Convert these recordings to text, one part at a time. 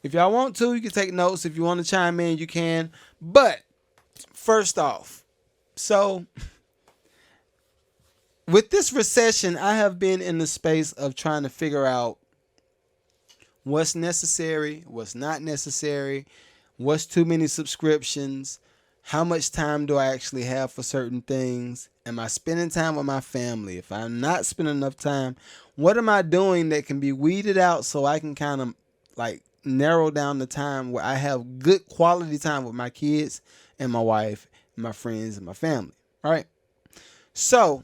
If y'all want to, you can take notes. If you want to chime in, you can. But first off, so with this recession, I have been in the space of trying to figure out what's necessary, what's not necessary, what's too many subscriptions, how much time do I actually have for certain things, am I spending time with my family? If I'm not spending enough time, what am I doing that can be weeded out so I can kind of like narrow down the time where I have good quality time with my kids and my wife and my friends and my family. All right. So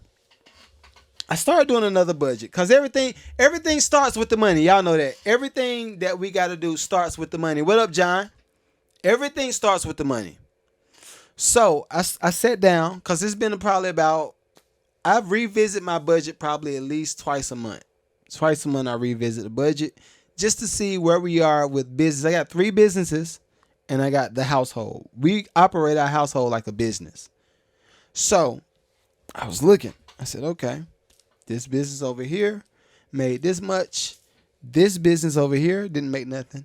I started doing another budget because everything starts with the money. Y'all know that. Everything that we got to do starts with the money. What up, John? Everything starts with the money. So I sat down because it's been probably about, I've revisited my budget probably at least twice a month. Twice a month I revisit the budget just to see where we are with business. I got 3 businesses and I got the household. We operate our household like a business. So I was looking. I said, okay, this business over here made this much. This business over here didn't make nothing.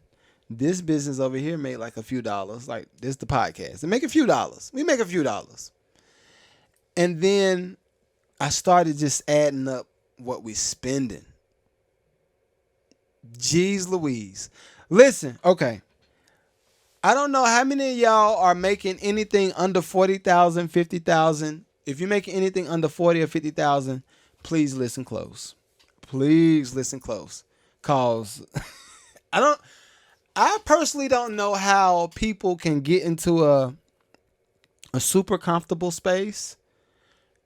This business over here made like a few dollars. Like this the podcast. They make a few dollars. We make a few dollars. And then I started just adding up what we spending. Jeez Louise. Listen, okay. I don't know how many of y'all are making anything under 40,000, 50,000. If you're making anything under 40 or 50,000, please listen close. Please listen close. Cause I personally don't know how people can get into a super comfortable space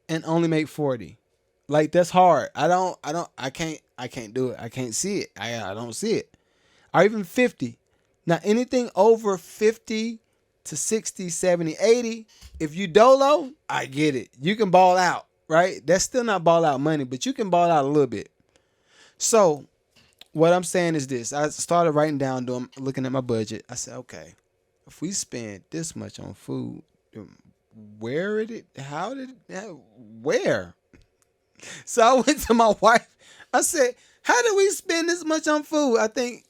and only make 40. Like that's hard. I can't do it. I can't see it. I don't see it. Or even 50. Now anything over 50 to 60, 70, 80, if you dolo, I get it. You can ball out, right? That's still not ball out money, but you can ball out a little bit. So what I'm saying is this. I started writing down, looking at my budget. I said, okay, if we spend this much on food, where did it, how did it, where? So I went to my wife. I said, how did we spend this much on food? I think,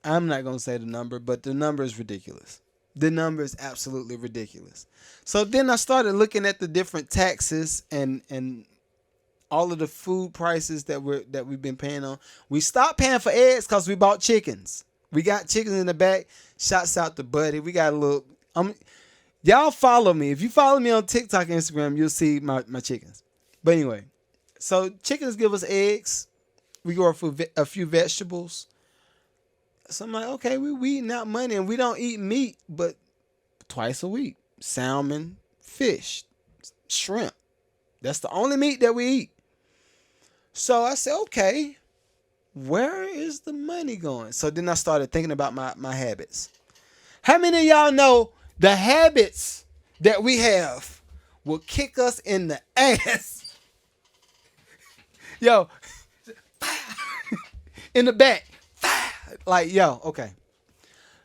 I'm not going to say the number, but the number is ridiculous. The number is absolutely ridiculous. So then I started looking at the different taxes and all of the food prices that we've been paying on. We stopped paying for eggs because we bought chickens. We got chickens in the back. Shouts out to Buddy. We got a little. Y'all follow me. If you follow me on TikTok and Instagram, you'll see my chickens. But anyway, so chickens give us eggs. We go for a few vegetables. So I'm like, okay, we eating out money and we don't eat meat, but twice a week. Salmon, fish, shrimp. That's the only meat that we eat. So I said, okay, where is the money going? So then I started thinking about my habits. How many of y'all know the habits that we have will kick us in the ass? Yo, in the back. Like, yo, okay.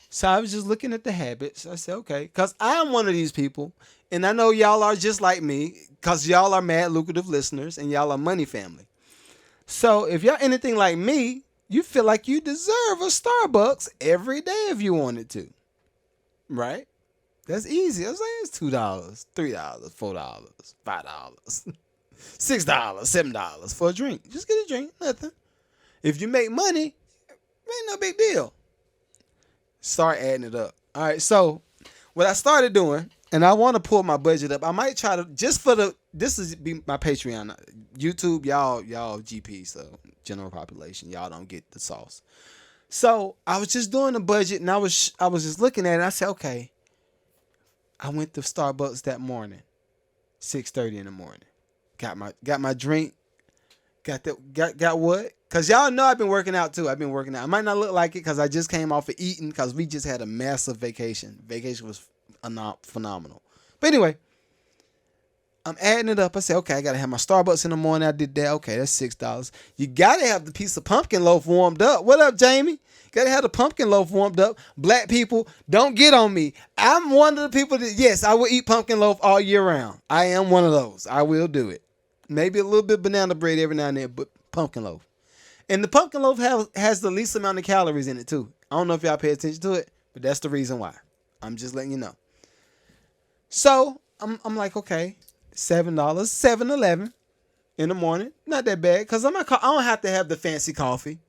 So I was just looking at the habits. I said, okay, because I'm one of these people, and I know y'all are just like me, because y'all are mad lucrative listeners, and y'all are money family. So if y'all anything like me, you feel like you deserve a Starbucks every day if you wanted to. Right? That's easy. I was like, it's $2, $3, $4, $5, $6, $7 for a drink. Just get a drink, nothing. If you make money, ain't no big deal. Start adding it up. All right, so what I started doing, and I want to pull my budget up. I might try to this is be my Patreon. YouTube, y'all GP, so general population, y'all don't get the sauce. So I was just doing the budget, and I was just looking at it. And I said, okay, I went to Starbucks that morning, 6:30 in the morning. Got my drink. Got what? Cause y'all know I've been working out too. I've been working out. I might not look like it because I just came off of eating because we just had a massive vacation. Vacation was phenomenal. But anyway, I'm adding it up. I said, okay, I gotta have my Starbucks in the morning. I did that. Okay, that's $6. You gotta have the piece of pumpkin loaf warmed up. What up, Jamie? Gotta have the pumpkin loaf warmed up. Black people, don't get on me. I'm one of the people that, yes, I will eat pumpkin loaf all year round. I am one of those. I will do it. Maybe a little bit of banana bread every now and then, but pumpkin loaf. And the pumpkin loaf has the least amount of calories in it too. I don't know if y'all pay attention to it, but that's the reason why. I'm just letting you know. So I'm like, okay, $7, 7-Eleven in the morning, not that bad, cause I don't have to have the fancy coffee.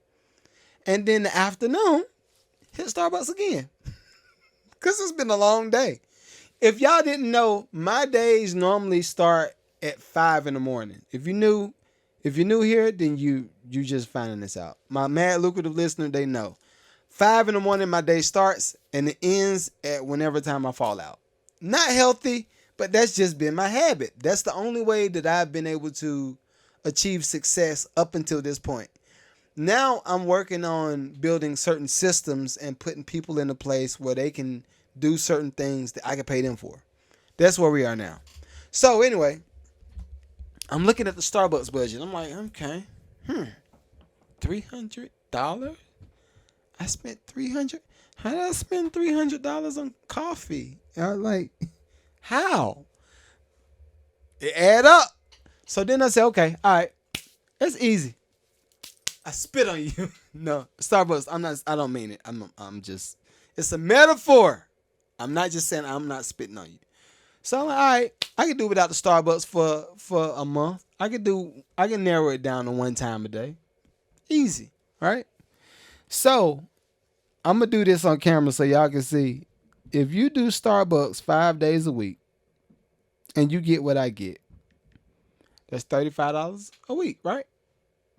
And then the afternoon, hit Starbucks again, cause it's been a long day. If y'all didn't know, my days normally start at 5 in the morning. If you're new here, then you just finding this out. My Mad Lucrative listener, they know. 5 in the morning, my day starts and it ends at whenever time I fall out. Not healthy, but that's just been my habit. That's the only way that I've been able to achieve success up until this point. Now I'm working on building certain systems and putting people in a place where they can do certain things that I can pay them for. That's where we are now. So anyway, I'm looking at the Starbucks budget. I'm like, okay, $300? I spent $300. How did I spend $300 on coffee? I was like, how? It add up. So then I said, okay, all right, that's easy. I spit on you. No, Starbucks. I don't mean it. I'm just. It's a metaphor. I'm not just saying I'm not spitting on you. So I'm like, all right, I can do without the Starbucks for a month. I can narrow it down to one time a day. Easy, right? So I'm gonna do this on camera so y'all can see. If you do Starbucks 5 days a week and you get what I get, that's $35 a week, right?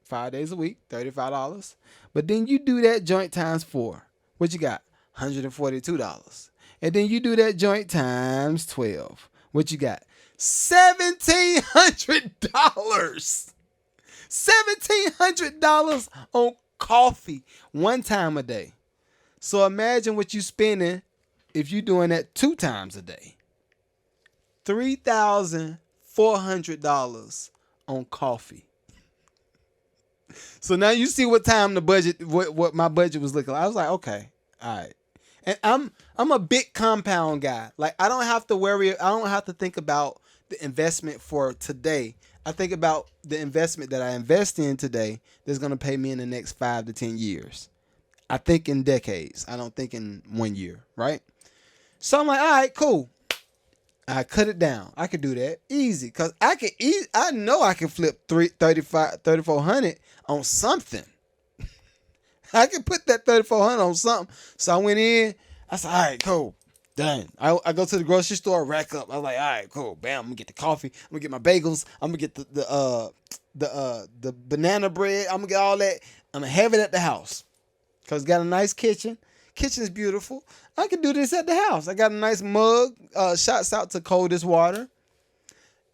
5 days a week, $35. But then you do that joint times 4. What you got? $142. And then you do that joint times 12. What you got? $1,700. $1,700 on coffee one time a day. So imagine what you spending if you're doing that 2 times a day. $3,400 on coffee. So now you see what time the budget, what my budget was looking like. I was like, okay, all right. And I'm a big compound guy. Like I don't have to worry. I don't have to think about the investment for today. I think about the investment that I invest in today that's going to pay me in the next 5 to 10 years. I think in decades. I don't think in 1 year, right? So I'm like, all right, cool. I cut it down. I could do that easy because I know I can flip 3,400 on something. I can put that 3,400 on something. So I went in. I said, all right, cool. Done. I go to the grocery store, rack up. I was like, all right, cool. Bam. I'm gonna get the coffee. I'm gonna get my bagels. I'm gonna get the banana bread. I'm gonna get all that. I'm gonna have it at the house because it's got a nice kitchen. Kitchen is beautiful. I can do this at the house. I got a nice mug. Shouts out to Coldest Water.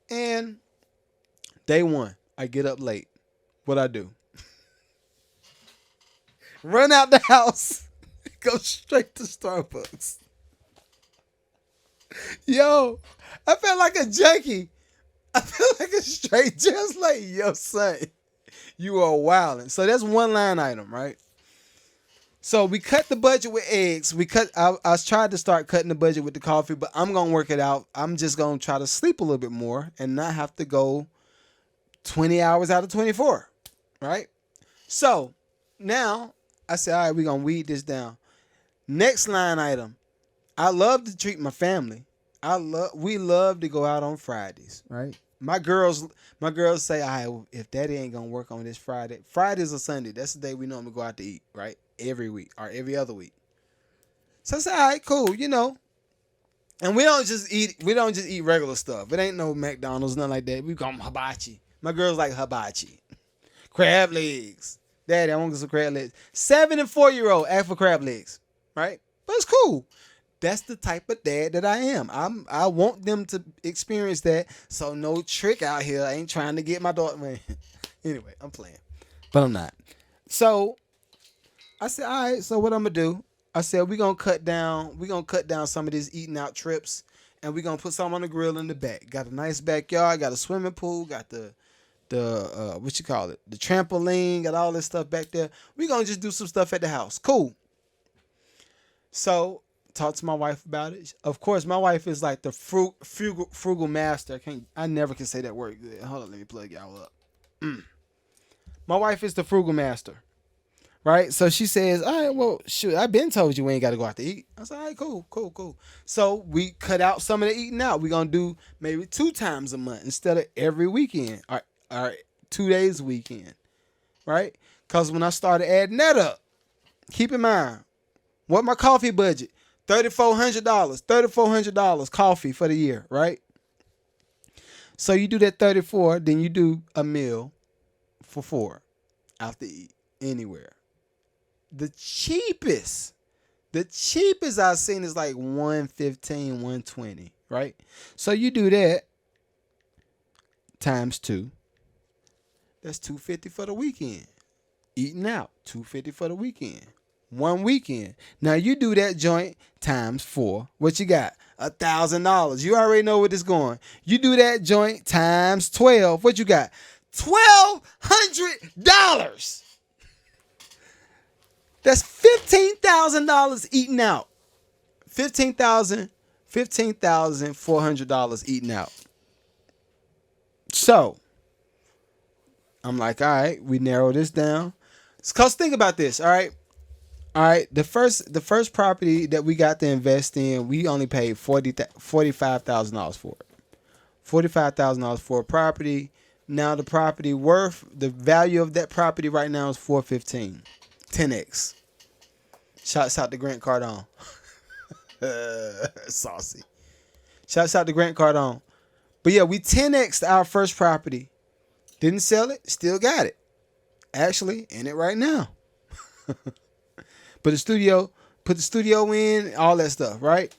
And day one, I get up late. What I do? Run out the house. Go straight to Starbucks. Yo, I felt like a junkie. I felt like a straight, just like, yo, son, you are wilding. So that's one line item, right? So we cut the budget with eggs. I tried to start cutting the budget with the coffee, but I'm going to work it out. I'm just going to try to sleep a little bit more and not have to go 20 hours out of 24, right? So now I said, all right, we're going to weed this down. Next line item. I love to treat my family. We love to go out on Fridays, right? My girls say, all right, well, if daddy ain't going to work on this Friday, Fridays or Sunday, that's the day we normally go out to eat, right? Every week or every other week. So I said, all right, cool, And we don't just eat regular stuff. It ain't no McDonald's, nothing like that. We call them hibachi. My girls like hibachi. Crab legs. Daddy, I want some crab legs. 7 and 4-year-old ask for crab legs, right? But it's cool. That's the type of dad that I am. I want them to experience that. So no trick out here. I ain't trying to get my daughter. Man. Anyway, I'm playing, but I'm not. So I said, all right. So what I'm gonna do? I said we're gonna cut down some of these eating out trips, and we're gonna put some on the grill in the back. Got a nice backyard. Got a swimming pool. Got the what you call it? The trampoline. Got all this stuff back there. We're gonna just do some stuff at the house. Cool. So talk to my wife about it. Of course, my wife is like the frugal master. I never can say that word good. Hold on, let me plug y'all up. My wife is the frugal master. Right? So she says, all right, well, shoot, I've been told you we ain't got to go out to eat. I said, all right, cool. So we cut out some of the eating out. We're going to do maybe 2 times a month instead of every weekend or 2 days a weekend. Right? Because when I started adding that up, keep in mind, what my coffee budget? $3,400. $3,400 coffee for the year, right? So you do that 34, then you do a meal for 4 out to eat anywhere. The cheapest I've seen is like 115, 120, right? So you do that times 2. That's $250 for the weekend. Eating out, $250 for the weekend. 1 weekend. Now you do that joint times 4. What you got? $1,000. You already know where this going. You do that joint times 12. What you got? $1,200. That's $15,000 eating out. $15,400 eating out. So I'm like, all right, we narrow this down. Cause think about this, all right. The first property that we got to invest in, we only paid $45,000 for it. $45,000 for a property. Now the property worth, the value of that property right now is $415. 10x. Shouts out to Grant Cardone. Saucy. Shouts out to Grant Cardone. But yeah, we 10x'd our first property. Didn't sell it, still got it. Actually, in it right now. Put the studio in, all that stuff, right?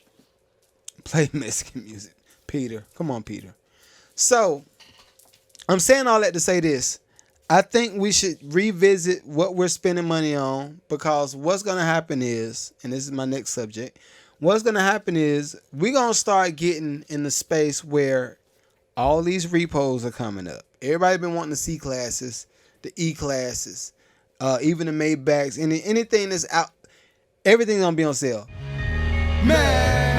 Play Mexican music. Peter. Come on, Peter. So, I'm saying all that to say this. I think we should revisit what we're spending money on, because what's going to happen is, and this is my next subject, what's going to happen is we're going to start getting in the space where all these repos are coming up. Everybody been wanting the C classes, the E classes, even the Maybachs, anything that's out, everything's going to be on sale. Man!